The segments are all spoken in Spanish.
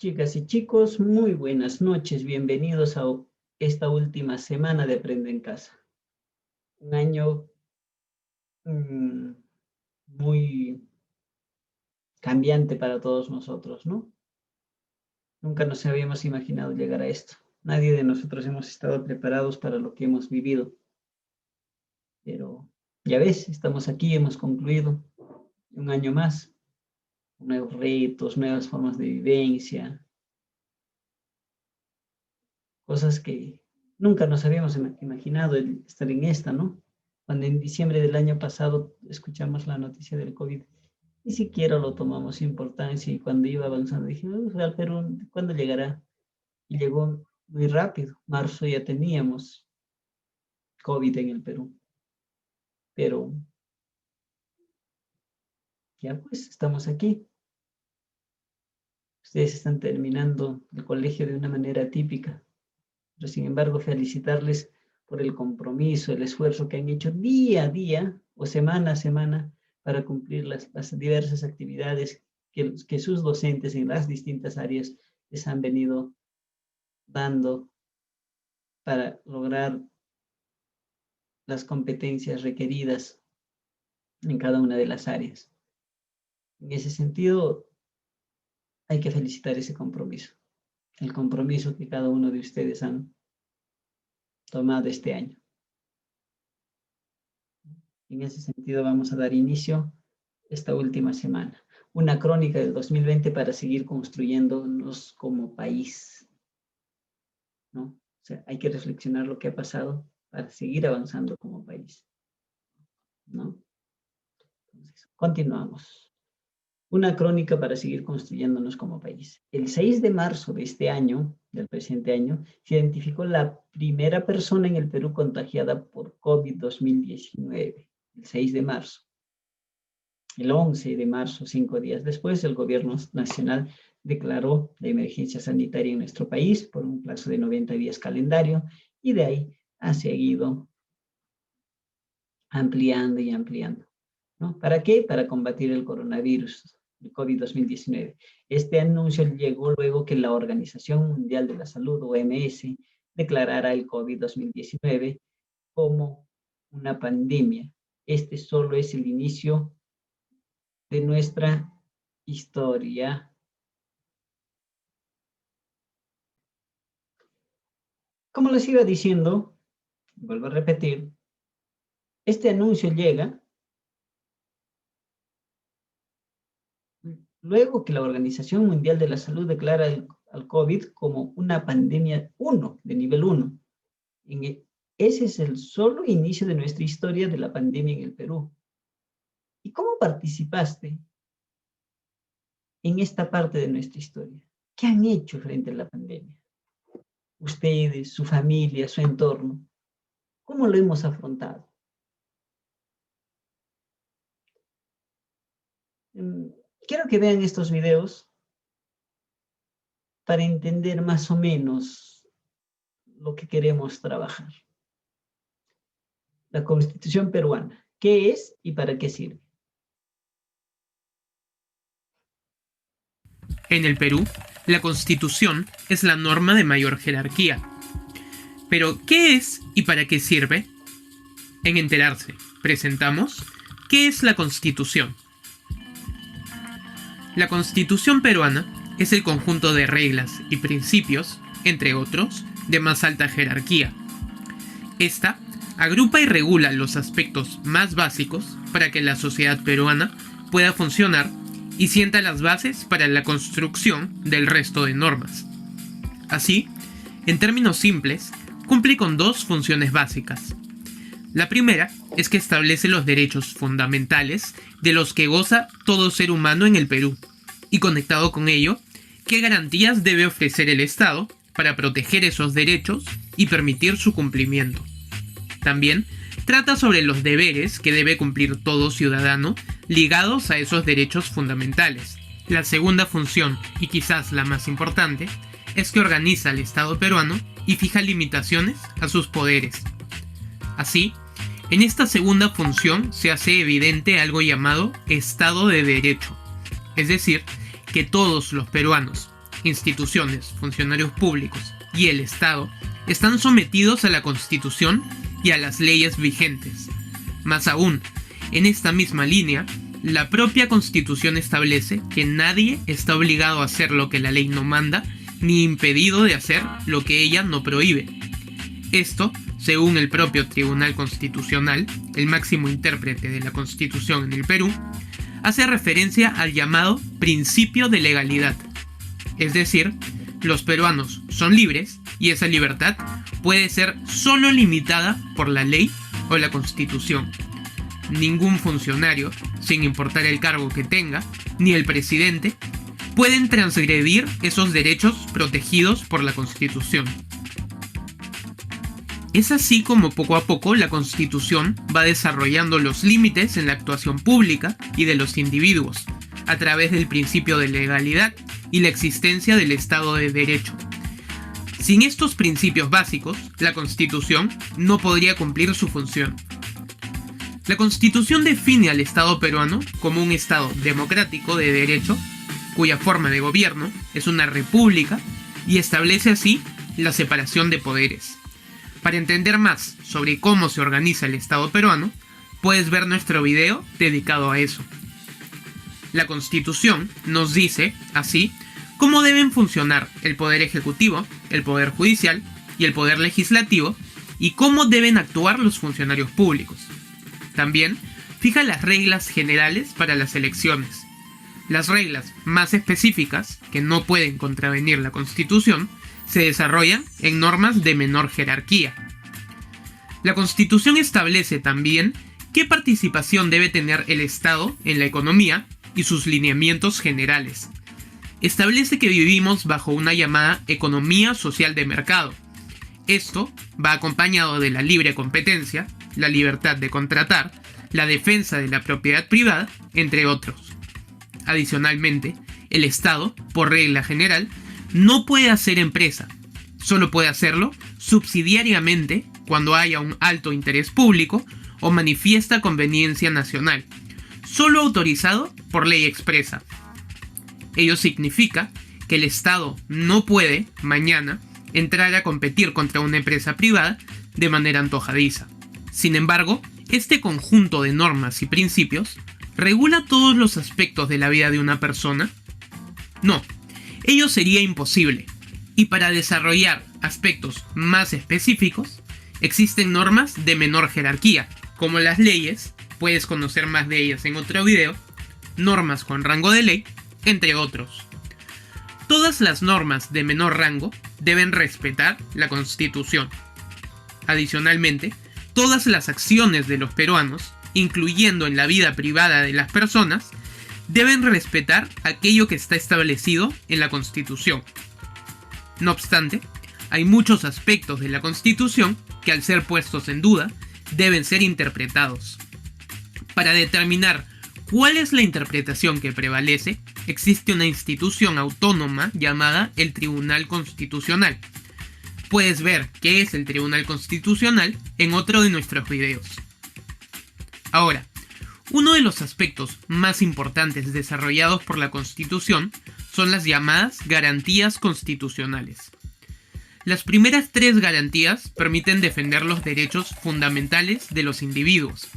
Chicas y chicos, muy buenas noches. Bienvenidos a esta última semana de Aprende en Casa. Un año muy cambiante para todos nosotros, ¿no? Nunca nos habíamos imaginado llegar a esto. Nadie de nosotros hemos estado preparados para lo que hemos vivido. Pero ya ves, estamos aquí, hemos concluido un año más. Nuevos retos, nuevas formas de vivencia. Cosas que nunca nos habíamos imaginado estar en esta, ¿no? Cuando en diciembre del año pasado escuchamos la noticia del COVID, ni siquiera lo tomamos importancia y cuando iba avanzando dije, al Perú, ¿cuándo llegará? Y llegó muy rápido. Marzo ya teníamos COVID en el Perú. Pero ya pues, estamos aquí. Ustedes están terminando el colegio de una manera típica. Pero sin embargo, felicitarles por el compromiso, el esfuerzo que han hecho día a día o semana a semana para cumplir las diversas actividades que sus docentes en las distintas áreas les han venido dando para lograr las competencias requeridas en cada una de las áreas. En ese sentido, hay que felicitar ese compromiso, el compromiso que cada uno de ustedes han tomado este año. En ese sentido, vamos a dar inicio esta última semana. Una crónica del 2020 para seguir construyéndonos como país, ¿no? O sea, hay que reflexionar lo que ha pasado para seguir avanzando como país, ¿no? Entonces, continuamos. Una crónica para seguir construyéndonos como país. El 6 de marzo de este año, del presente año, se identificó la primera persona en el Perú contagiada por COVID-2019. El 6 de marzo. El 11 de marzo, 5 días después, el gobierno nacional declaró la emergencia sanitaria en nuestro país por un plazo de 90 días calendario y de ahí ha seguido ampliando y ampliando, ¿no? ¿Para qué? Para combatir el coronavirus, el COVID-2019. Este anuncio llegó luego que la Organización Mundial de la Salud, OMS, declarara el COVID-2019 como una pandemia. Este solo es el inicio de nuestra historia. Como les iba diciendo, vuelvo a repetir, este anuncio llega luego que la Organización Mundial de la Salud declara al COVID como una pandemia 1, de nivel 1. Ese es el solo inicio de nuestra historia de la pandemia en el Perú. ¿Y cómo participaste en esta parte de nuestra historia? ¿Qué han hecho frente a la pandemia? Ustedes, su familia, su entorno. ¿Cómo lo hemos afrontado? Quiero que vean estos videos para entender más o menos lo que queremos trabajar. La Constitución peruana. ¿Qué es y para qué sirve? En el Perú, la Constitución es la norma de mayor jerarquía. Pero, ¿qué es y para qué sirve? En Enterarse, presentamos ¿qué es la Constitución? La Constitución peruana es el conjunto de reglas y principios, entre otros, de más alta jerarquía. Esta agrupa y regula los aspectos más básicos para que la sociedad peruana pueda funcionar y sienta las bases para la construcción del resto de normas. Así, en términos simples, cumple con dos funciones básicas. La primera es que establece los derechos fundamentales de los que goza todo ser humano en el Perú, y conectado con ello, qué garantías debe ofrecer el Estado para proteger esos derechos y permitir su cumplimiento. También trata sobre los deberes que debe cumplir todo ciudadano ligados a esos derechos fundamentales. La segunda función, y quizás la más importante, es que organiza al Estado peruano y fija limitaciones a sus poderes. Así, en esta segunda función se hace evidente algo llamado Estado de Derecho, es decir, que todos los peruanos, instituciones, funcionarios públicos y el Estado están sometidos a la Constitución y a las leyes vigentes. Más aún, en esta misma línea, la propia Constitución establece que nadie está obligado a hacer lo que la ley no manda, ni impedido de hacer lo que ella no prohíbe. Esto, según el propio Tribunal Constitucional, el máximo intérprete de la Constitución en el Perú, hace referencia al llamado principio de legalidad. Es decir, los peruanos son libres y esa libertad puede ser solo limitada por la ley o la Constitución. Ningún funcionario, sin importar el cargo que tenga, ni el presidente, pueden transgredir esos derechos protegidos por la Constitución. Es así como poco a poco la Constitución va desarrollando los límites en la actuación pública y de los individuos, a través del principio de legalidad y la existencia del Estado de Derecho. Sin estos principios básicos, la Constitución no podría cumplir su función. La Constitución define al Estado peruano como un Estado democrático de derecho, cuya forma de gobierno es una república y establece así la separación de poderes. Para entender más sobre cómo se organiza el Estado peruano, puedes ver nuestro video dedicado a eso. La Constitución nos dice, así, cómo deben funcionar el Poder Ejecutivo, el Poder Judicial y el Poder Legislativo y cómo deben actuar los funcionarios públicos. También fija las reglas generales para las elecciones. Las reglas más específicas, que no pueden contravenir la Constitución, se desarrollan en normas de menor jerarquía. La Constitución establece también qué participación debe tener el Estado en la economía y sus lineamientos generales. Establece que vivimos bajo una llamada economía social de mercado. Esto va acompañado de la libre competencia, la libertad de contratar, la defensa de la propiedad privada, entre otros. Adicionalmente, el Estado, por regla general, no puede hacer empresa, solo puede hacerlo subsidiariamente cuando haya un alto interés público o manifiesta conveniencia nacional, solo autorizado por ley expresa. Ello significa que el Estado no puede, mañana, entrar a competir contra una empresa privada de manera antojadiza. Sin embargo, este conjunto de normas y principios ¿regula todos los aspectos de la vida de una persona? No, ello sería imposible, y para desarrollar aspectos más específicos, existen normas de menor jerarquía, como las leyes, puedes conocer más de ellas en otro video, normas con rango de ley, entre otros. Todas las normas de menor rango deben respetar la Constitución. Adicionalmente, todas las acciones de los peruanos, incluyendo en la vida privada de las personas, deben respetar aquello que está establecido en la Constitución. No obstante, hay muchos aspectos de la Constitución que, al ser puestos en duda, deben ser interpretados. Para determinar cuál es la interpretación que prevalece, existe una institución autónoma llamada el Tribunal Constitucional. Puedes ver qué es el Tribunal Constitucional en otro de nuestros videos. Ahora, uno de los aspectos más importantes desarrollados por la Constitución son las llamadas garantías constitucionales. Las primeras 3 garantías permiten defender los derechos fundamentales de los individuos.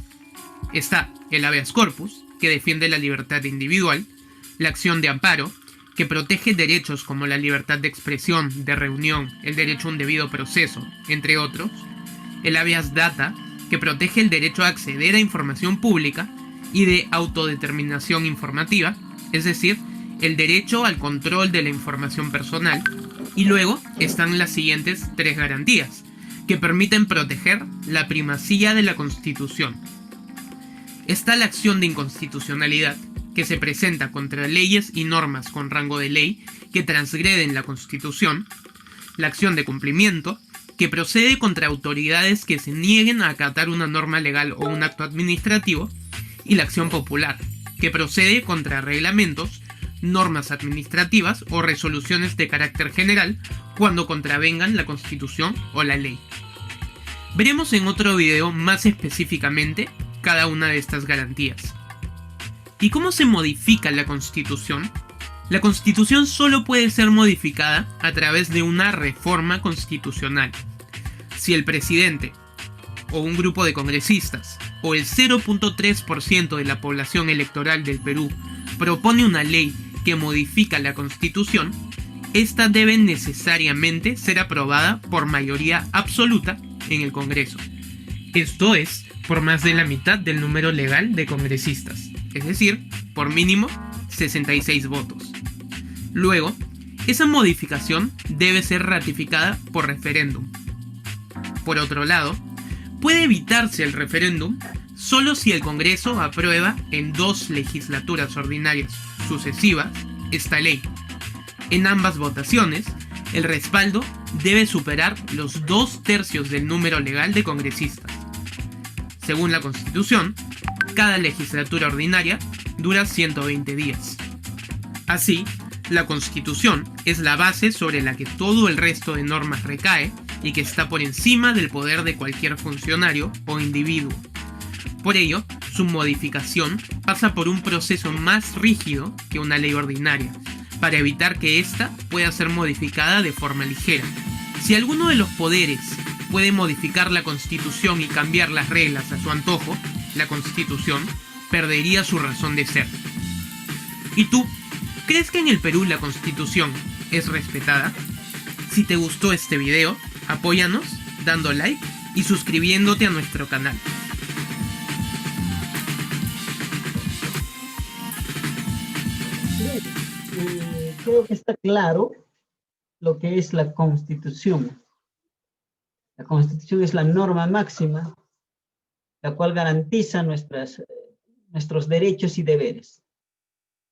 Está el habeas corpus, que defiende la libertad individual, la acción de amparo, que protege derechos como la libertad de expresión, de reunión, el derecho a un debido proceso, entre otros, el habeas data, que protege el derecho a acceder a información pública y de autodeterminación informativa, es decir, el derecho al control de la información personal, y luego están las siguientes 3 garantías, que permiten proteger la primacía de la Constitución. Está la acción de inconstitucionalidad, que se presenta contra leyes y normas con rango de ley que transgreden la Constitución, la acción de cumplimiento, que procede contra autoridades que se nieguen a acatar una norma legal o un acto administrativo, y la acción popular, que procede contra reglamentos, normas administrativas o resoluciones de carácter general cuando contravengan la Constitución o la ley. Veremos en otro video más específicamente cada una de estas garantías. ¿Y cómo se modifica la Constitución? La Constitución solo puede ser modificada a través de una reforma constitucional. Si el presidente, o un grupo de congresistas, o el 0.3% de la población electoral del Perú propone una ley que modifica la Constitución, esta debe necesariamente ser aprobada por mayoría absoluta en el Congreso. Esto es, por más de la mitad del número legal de congresistas, es decir, por mínimo 66 votos. Luego, esa modificación debe ser ratificada por referéndum. Por otro lado, puede evitarse el referéndum solo si el Congreso aprueba en 2 legislaturas ordinarias sucesivas esta ley. En ambas votaciones, el respaldo debe superar los 2/3 del número legal de congresistas. Según la Constitución, cada legislatura ordinaria dura 120 días. Así, la Constitución es la base sobre la que todo el resto de normas recae y que está por encima del poder de cualquier funcionario o individuo. Por ello, su modificación pasa por un proceso más rígido que una ley ordinaria, para evitar que ésta pueda ser modificada de forma ligera. Si alguno de los poderes puede modificar la Constitución y cambiar las reglas a su antojo, la Constitución perdería su razón de ser. ¿Y tú? ¿Crees que en el Perú la Constitución es respetada? Si te gustó este video, apóyanos dando like y suscribiéndote a nuestro canal. Creo que está claro lo que es la Constitución. La Constitución es la norma máxima, la cual garantiza nuestros derechos y deberes.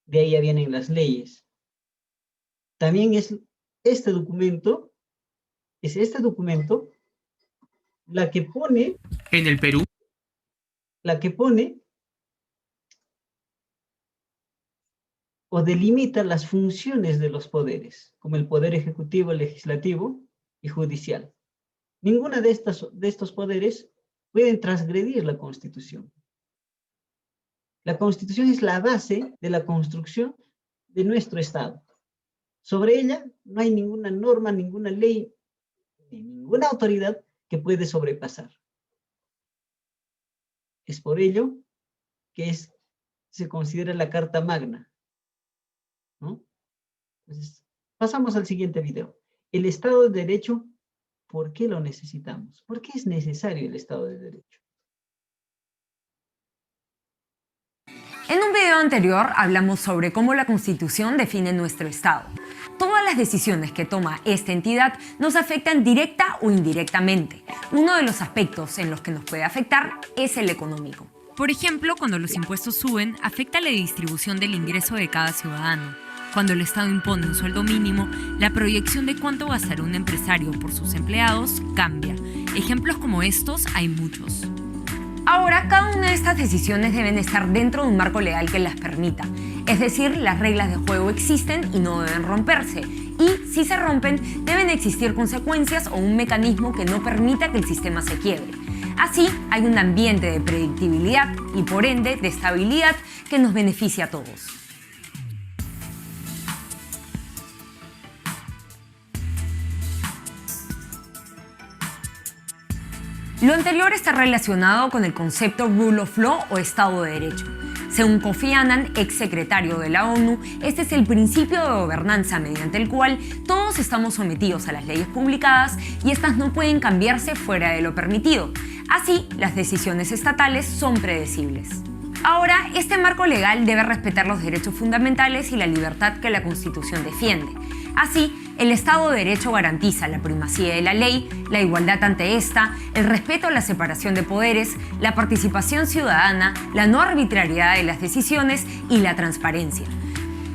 De ahí ya vienen las leyes. También es este documento la que pone En el Perú, o delimita las funciones de los poderes, como el poder ejecutivo, legislativo y judicial. Ninguna de estos poderes pueden transgredir la Constitución. La Constitución es la base de la construcción de nuestro Estado. Sobre ella no hay ninguna norma, ninguna ley, ni ninguna autoridad que puede sobrepasar. Es por ello que se considera la Carta Magna, ¿no? Entonces, pasamos al siguiente video. El Estado de Derecho, ¿por qué lo necesitamos? ¿Por qué es necesario el Estado de Derecho? En un video anterior hablamos sobre cómo la Constitución define nuestro Estado. Todas las decisiones que toma esta entidad nos afectan directa o indirectamente. Uno de los aspectos en los que nos puede afectar es el económico. Por ejemplo, cuando los impuestos suben, afecta la distribución del ingreso de cada ciudadano. Cuando el Estado impone un sueldo mínimo, la proyección de cuánto gastará un empresario por sus empleados cambia. Ejemplos como estos hay muchos. Ahora, cada una de estas decisiones deben estar dentro de un marco legal que las permita. Es decir, las reglas de juego existen y no deben romperse. Y, si se rompen, deben existir consecuencias o un mecanismo que no permita que el sistema se quiebre. Así, hay un ambiente de predictibilidad y, por ende, de estabilidad que nos beneficia a todos. Lo anterior está relacionado con el concepto Rule of Law o Estado de Derecho. Según Kofi Annan, ex secretario de la ONU, este es el principio de gobernanza mediante el cual todos estamos sometidos a las leyes publicadas y estas no pueden cambiarse fuera de lo permitido. Así, las decisiones estatales son predecibles. Ahora, este marco legal debe respetar los derechos fundamentales y la libertad que la Constitución defiende. Así, el Estado de Derecho garantiza la primacía de la ley, la igualdad ante esta, el respeto a la separación de poderes, la participación ciudadana, la no arbitrariedad de las decisiones y la transparencia.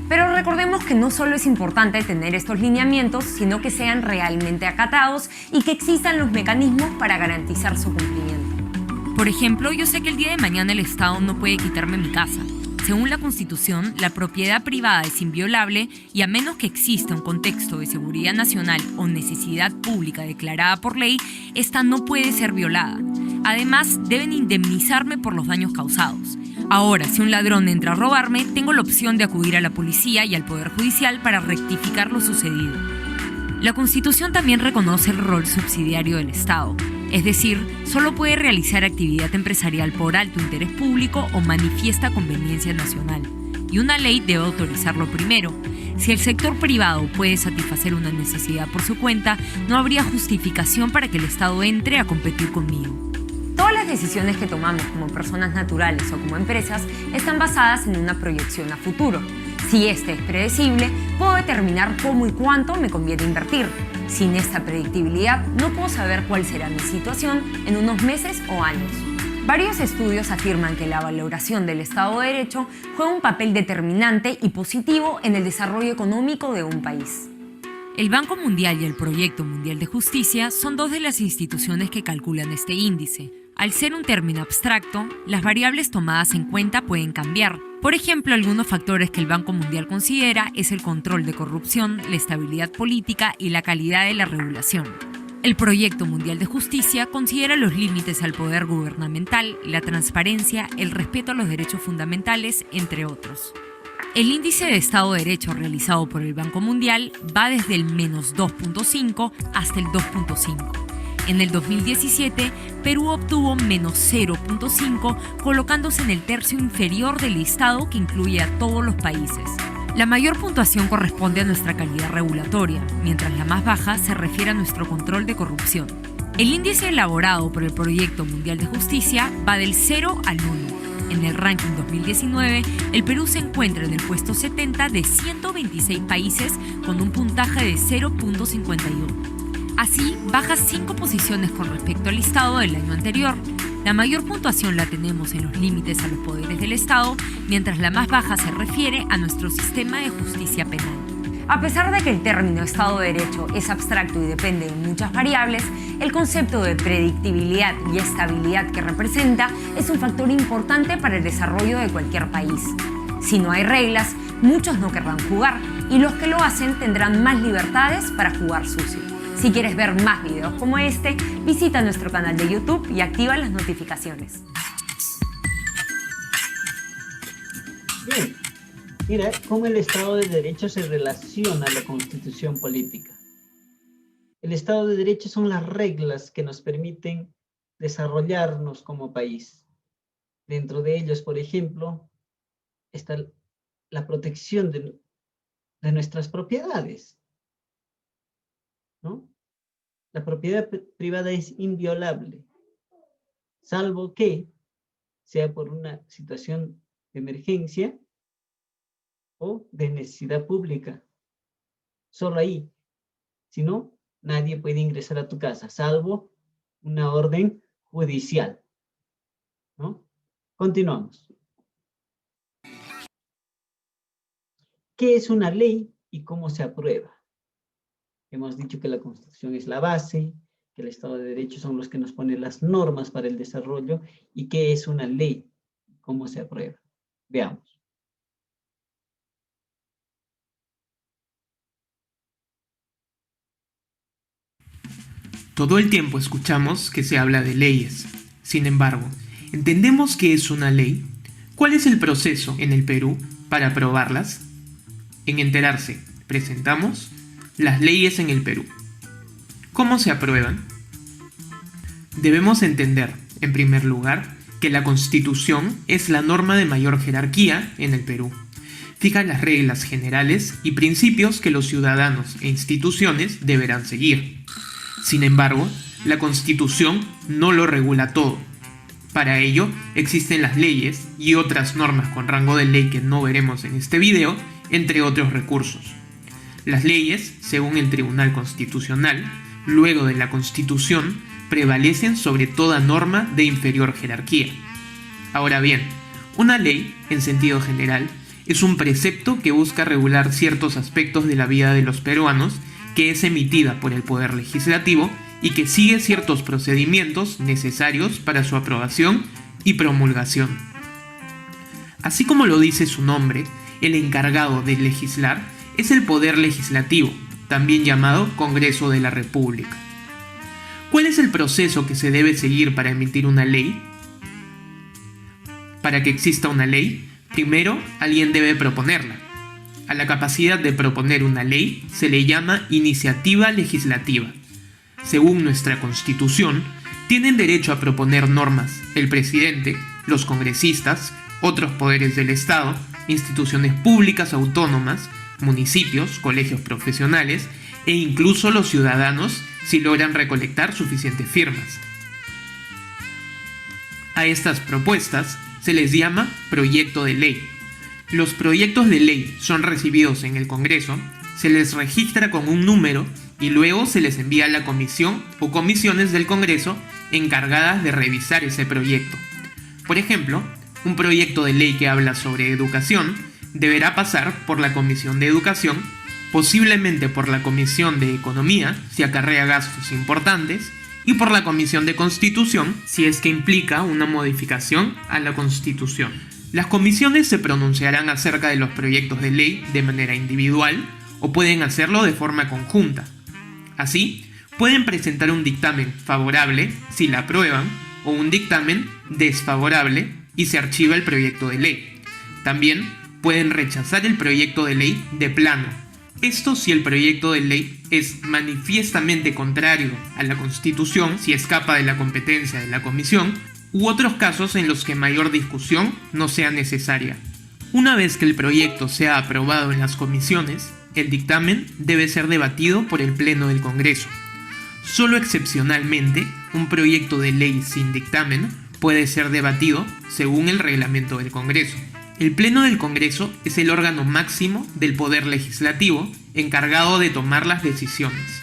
Pero recordemos que no solo es importante tener estos lineamientos, sino que sean realmente acatados y que existan los mecanismos para garantizar su cumplimiento. Por ejemplo, yo sé que el día de mañana el Estado no puede quitarme mi casa. Según la Constitución, la propiedad privada es inviolable y a menos que exista un contexto de seguridad nacional o necesidad pública declarada por ley, esta no puede ser violada. Además, deben indemnizarme por los daños causados. Ahora, si un ladrón entra a robarme, tengo la opción de acudir a la policía y al Poder Judicial para rectificar lo sucedido. La Constitución también reconoce el rol subsidiario del Estado, es decir, solo puede realizar actividad empresarial por alto interés público o manifiesta conveniencia nacional, y una ley debe autorizarlo primero. Si el sector privado puede satisfacer una necesidad por su cuenta, no habría justificación para que el Estado entre a competir conmigo. Todas las decisiones que tomamos como personas naturales o como empresas están basadas en una proyección a futuro. Si este es predecible, puedo determinar cómo y cuánto me conviene invertir. Sin esta predictibilidad, no puedo saber cuál será mi situación en unos meses o años. Varios estudios afirman que la valoración del Estado de Derecho juega un papel determinante y positivo en el desarrollo económico de un país. El Banco Mundial y el Proyecto Mundial de Justicia son dos de las instituciones que calculan este índice. Al ser un término abstracto, las variables tomadas en cuenta pueden cambiar. Por ejemplo, algunos factores que el Banco Mundial considera es el control de corrupción, la estabilidad política y la calidad de la regulación. El Proyecto Mundial de Justicia considera los límites al poder gubernamental, la transparencia, el respeto a los derechos fundamentales, entre otros. El índice de Estado de Derecho realizado por el Banco Mundial va desde el menos 2.5 hasta el 2.5. En el 2017, Perú obtuvo menos 0.5, colocándose en el tercio inferior del listado que incluye a todos los países. La mayor puntuación corresponde a nuestra calidad regulatoria, mientras la más baja se refiere a nuestro control de corrupción. El índice elaborado por el Proyecto Mundial de Justicia va del 0 al 1. En el ranking 2019, el Perú se encuentra en el puesto 70 de 126 países con un puntaje de 0.51. Así, baja 5 posiciones con respecto al listado del año anterior. La mayor puntuación la tenemos en los límites a los poderes del Estado, mientras la más baja se refiere a nuestro sistema de justicia penal. A pesar de que el término Estado de Derecho es abstracto y depende de muchas variables, el concepto de predictibilidad y estabilidad que representa es un factor importante para el desarrollo de cualquier país. Si no hay reglas, muchos no querrán jugar y los que lo hacen tendrán más libertades para jugar sucio. Si quieres ver más videos como este, visita nuestro canal de YouTube y activa las notificaciones. Bien, mira cómo el Estado de Derecho se relaciona a la Constitución política. El Estado de Derecho son las reglas que nos permiten desarrollarnos como país. Dentro de ellos, por ejemplo, está la protección de nuestras propiedades, ¿no? La propiedad privada es inviolable, salvo que sea por una situación de emergencia o de necesidad pública. Solo ahí. Si no, nadie puede ingresar a tu casa, salvo una orden judicial, ¿no? Continuamos. ¿Qué es una ley y cómo se aprueba? Hemos dicho que la Constitución es la base, que el Estado de Derecho son los que nos ponen las normas para el desarrollo, y qué es una ley, cómo se aprueba. Veamos. Todo el tiempo escuchamos que se habla de leyes. Sin embargo, ¿entendemos qué es una ley? ¿Cuál es el proceso en el Perú para aprobarlas? En Enterarse, presentamos las leyes en el Perú. ¿Cómo se aprueban? Debemos entender, en primer lugar, que la Constitución es la norma de mayor jerarquía en el Perú. Fija las reglas generales y principios que los ciudadanos e instituciones deberán seguir. Sin embargo, la Constitución no lo regula todo. Para ello, existen las leyes y otras normas con rango de ley que no veremos en este video, entre otros recursos. Las leyes, según el Tribunal Constitucional, luego de la Constitución, prevalecen sobre toda norma de inferior jerarquía. Ahora bien, una ley, en sentido general, es un precepto que busca regular ciertos aspectos de la vida de los peruanos, que es emitida por el Poder Legislativo y que sigue ciertos procedimientos necesarios para su aprobación y promulgación. Así como lo dice su nombre, el encargado de legislar es el Poder Legislativo, también llamado Congreso de la República. ¿Cuál es el proceso que se debe seguir para emitir una ley? Para que exista una ley, primero alguien debe proponerla. A la capacidad de proponer una ley se le llama iniciativa legislativa. Según nuestra Constitución, tienen derecho a proponer normas el presidente, los congresistas, otros poderes del Estado, instituciones públicas autónomas, municipios, colegios profesionales e incluso los ciudadanos si logran recolectar suficientes firmas. A estas propuestas se les llama proyecto de ley. Los proyectos de ley son recibidos en el Congreso, se les registra con un número y luego se les envía a la comisión o comisiones del Congreso encargadas de revisar ese proyecto. Por ejemplo, un proyecto de ley que habla sobre educación deberá pasar por la Comisión de Educación, posiblemente por la Comisión de Economía, si acarrea gastos importantes, y por la Comisión de Constitución, si es que implica una modificación a la Constitución. Las comisiones se pronunciarán acerca de los proyectos de ley de manera individual o pueden hacerlo de forma conjunta. Así, pueden presentar un dictamen favorable si la aprueban o un dictamen desfavorable y se archiva el proyecto de ley. También pueden rechazar el proyecto de ley de plano. Esto si el proyecto de ley es manifiestamente contrario a la Constitución, si escapa de la competencia de la Comisión, u otros casos en los que mayor discusión no sea necesaria. Una vez que el proyecto sea aprobado en las comisiones, el dictamen debe ser debatido por el Pleno del Congreso. Solo excepcionalmente, un proyecto de ley sin dictamen puede ser debatido según el reglamento del Congreso. El Pleno del Congreso es el órgano máximo del Poder Legislativo encargado de tomar las decisiones.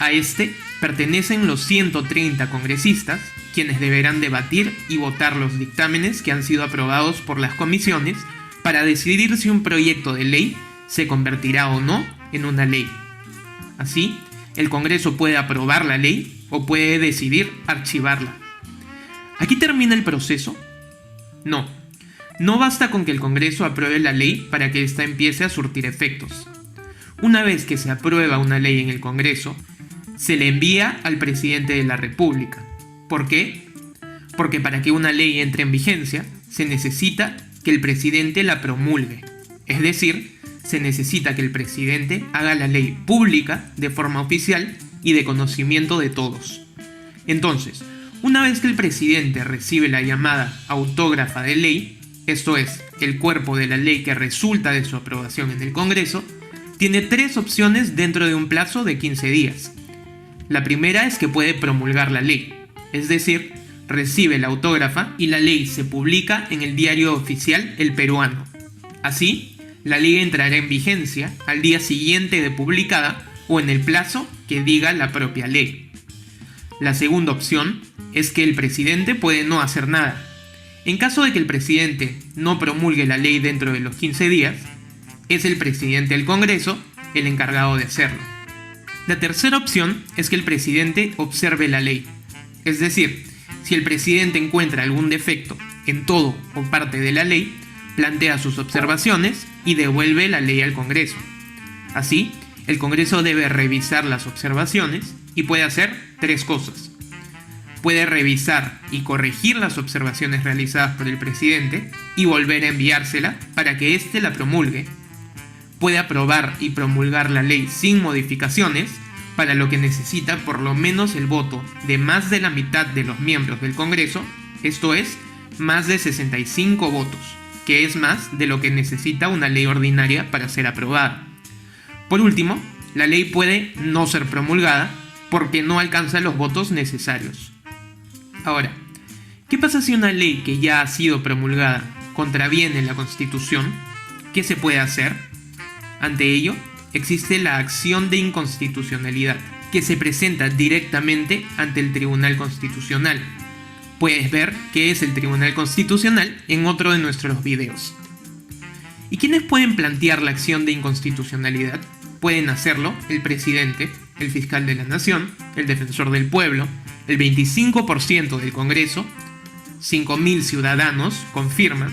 A este pertenecen los 130 congresistas, quienes deberán debatir y votar los dictámenes que han sido aprobados por las comisiones para decidir si un proyecto de ley se convertirá o no en una ley. Así, el Congreso puede aprobar la ley o puede decidir archivarla. ¿Aquí termina el proceso? No basta con que el Congreso apruebe la ley para que ésta empiece a surtir efectos. Una vez que se aprueba una ley en el Congreso, se le envía al presidente de la República. ¿Por qué? Porque para que una ley entre en vigencia, se necesita que el presidente la promulgue. Es decir, se necesita que el presidente haga la ley pública de forma oficial y de conocimiento de todos. Entonces, una vez que el presidente recibe la llamada autógrafa de ley, esto es, el cuerpo de la ley que resulta de su aprobación en el Congreso, tiene 3 opciones dentro de un plazo de 15 días. La primera es que puede promulgar la ley, es decir, recibe la autógrafa y la ley se publica en el diario oficial El Peruano. Así, la ley entrará en vigencia al día siguiente de publicada o en el plazo que diga la propia ley. La segunda opción es que el presidente puede no hacer nada. En caso de que el presidente no promulgue la ley dentro de los 15 días, es el presidente del Congreso el encargado de hacerlo. La tercera opción es que el presidente observe la ley. Es decir, si el presidente encuentra algún defecto en todo o parte de la ley, plantea sus observaciones y devuelve la ley al Congreso. Así, el Congreso debe revisar las observaciones y puede hacer 3 cosas. Puede revisar y corregir las observaciones realizadas por el presidente y volver a enviársela para que éste la promulgue. Puede aprobar y promulgar la ley sin modificaciones, para lo que necesita por lo menos el voto de más de la mitad de los miembros del Congreso, esto es, más de 65 votos, que es más de lo que necesita una ley ordinaria para ser aprobada. Por último, la ley puede no ser promulgada porque no alcanza los votos necesarios. Ahora, ¿qué pasa si una ley que ya ha sido promulgada contraviene la Constitución? ¿Qué se puede hacer? Ante ello, existe la acción de inconstitucionalidad, que se presenta directamente ante el Tribunal Constitucional. Puedes ver qué es el Tribunal Constitucional en otro de nuestros videos. ¿Y quiénes pueden plantear la acción de inconstitucionalidad? Pueden hacerlo el presidente, el fiscal de la Nación, el defensor del pueblo, el 25% del Congreso, 5.000 ciudadanos con firmas,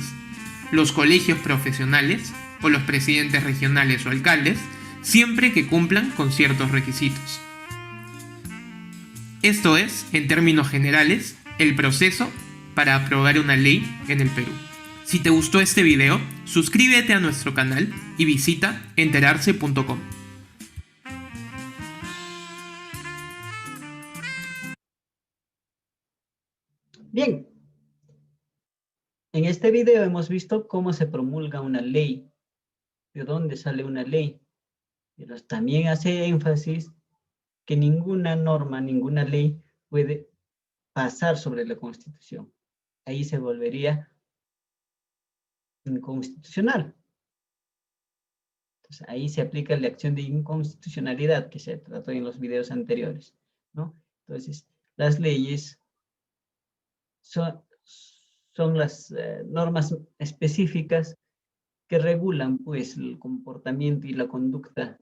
los colegios profesionales o los presidentes regionales o alcaldes, siempre que cumplan con ciertos requisitos. Esto es, en términos generales, el proceso para aprobar una ley en el Perú. Si te gustó este video, suscríbete a nuestro canal y visita enterarse.com. Bien, en este video hemos visto cómo se promulga una ley, de dónde sale una ley, pero también hace énfasis que ninguna norma, ninguna ley puede pasar sobre la Constitución. Ahí se volvería inconstitucional. Entonces, ahí se aplica la acción de inconstitucionalidad que se trató en los videos anteriores, ¿no? Entonces, las leyes son las normas específicas que regulan, pues, el comportamiento y la conducta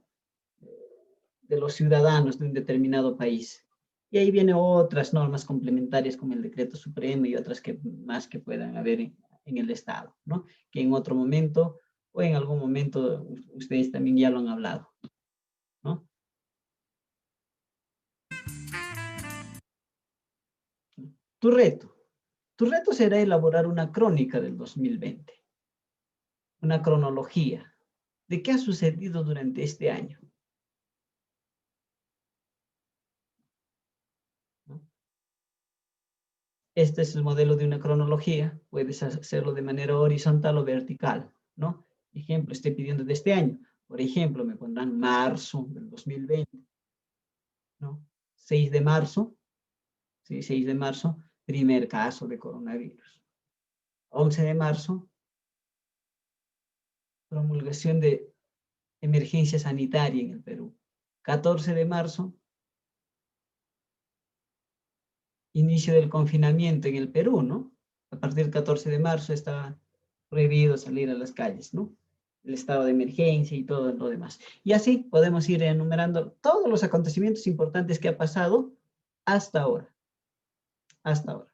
de los ciudadanos de un determinado país. Y ahí vienen otras normas complementarias como el Decreto Supremo y otras más que puedan haber en el Estado, ¿no? Que en otro momento o en algún momento ustedes también ya lo han hablado, ¿no? Tu reto será elaborar una crónica del 2020, una cronología de qué ha sucedido durante este año. Este es el modelo de una cronología. Puedes hacerlo de manera horizontal o vertical, ¿no? Ejemplo, estoy pidiendo de este año. Por ejemplo, me pondrán marzo del 2020, ¿no? 6 de marzo, ¿sí? 6 de marzo, primer caso de coronavirus. 11 de marzo, promulgación de emergencia sanitaria en el Perú. 14 de marzo, inicio del confinamiento en el Perú, ¿no? A partir del 14 de marzo está prohibido salir a las calles, ¿no? El estado de emergencia y todo lo demás. Y así podemos ir enumerando todos los acontecimientos importantes que ha pasado hasta ahora. Hasta ahora.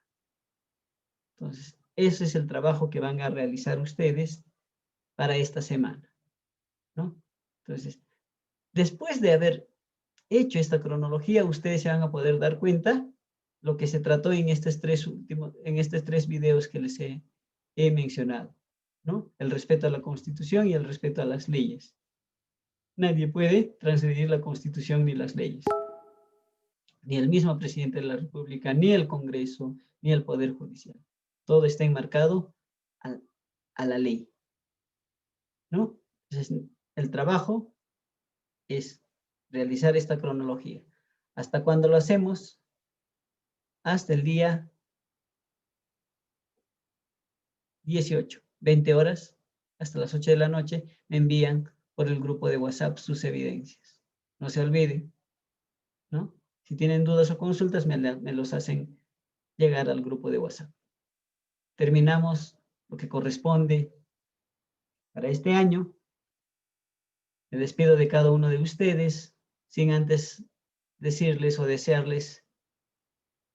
Entonces, ese es el trabajo que van a realizar ustedes para esta semana, ¿no? Entonces, después de haber hecho esta cronología, ustedes se van a poder dar cuenta lo que se trató en estos tres videos que les he mencionado, ¿no? El respeto a la Constitución y el respeto a las leyes. Nadie puede transgredir la Constitución ni las leyes. Ni el mismo presidente de la República, ni el Congreso, ni el Poder Judicial. Todo está enmarcado a la ley, ¿no? Entonces, el trabajo es realizar esta cronología. ¿Hasta cuándo lo hacemos? Hasta el día 18, 20 horas, hasta las 8 de la noche, me envían por el grupo de WhatsApp sus evidencias. No se olviden, ¿no? Si tienen dudas o consultas, me los hacen llegar al grupo de WhatsApp. Terminamos lo que corresponde para este año. Me despido de cada uno de ustedes, sin antes decirles o desearles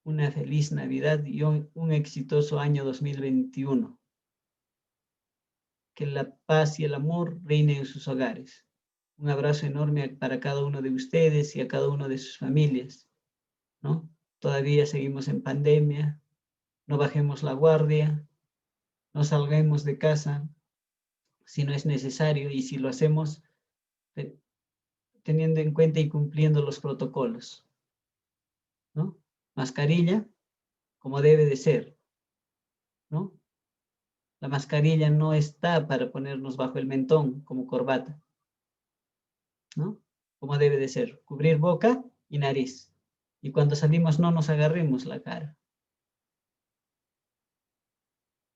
una feliz Navidad y un exitoso año 2021. Que la paz y el amor reinen en sus hogares. Un abrazo enorme para cada uno de ustedes y a cada uno de sus familias, ¿no? Todavía seguimos en pandemia, no bajemos la guardia, no salgamos de casa si no es necesario y si lo hacemos teniendo en cuenta y cumpliendo los protocolos, ¿no? Mascarilla, como debe de ser, ¿no? La mascarilla no está para ponernos bajo el mentón como corbata, ¿no? Como debe de ser, cubrir boca y nariz. Y cuando salimos no nos agarremos la cara.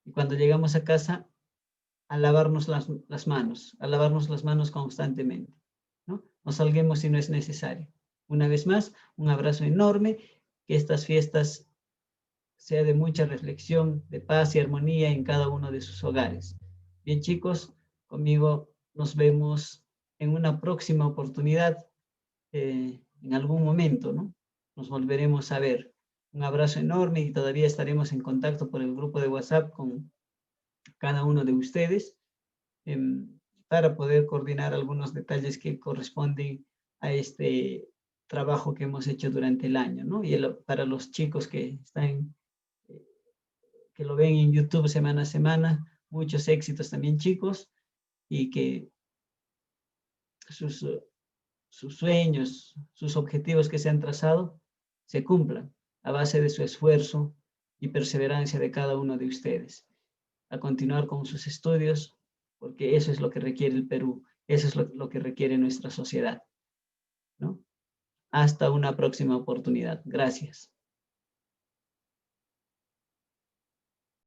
Y cuando llegamos a casa, a lavarnos las manos constantemente, ¿no? No salguemos si no es necesario. Una vez más, un abrazo enorme, que estas fiestas sea de mucha reflexión, de paz y armonía en cada uno de sus hogares. Bien, chicos, conmigo nos vemos en una próxima oportunidad, en algún momento, ¿no? Nos volveremos a ver. Un abrazo enorme y todavía estaremos en contacto por el grupo de WhatsApp con cada uno de ustedes para poder coordinar algunos detalles que corresponden a este trabajo que hemos hecho durante el año, ¿no? Y para los chicos que que lo ven en YouTube semana a semana. Muchos éxitos también, chicos, y que sus sueños, sus objetivos que se han trazado, se cumplan a base de su esfuerzo y perseverancia de cada uno de ustedes. A continuar con sus estudios, porque eso es lo que requiere el Perú, eso es lo que requiere nuestra sociedad, ¿no? Hasta una próxima oportunidad. Gracias.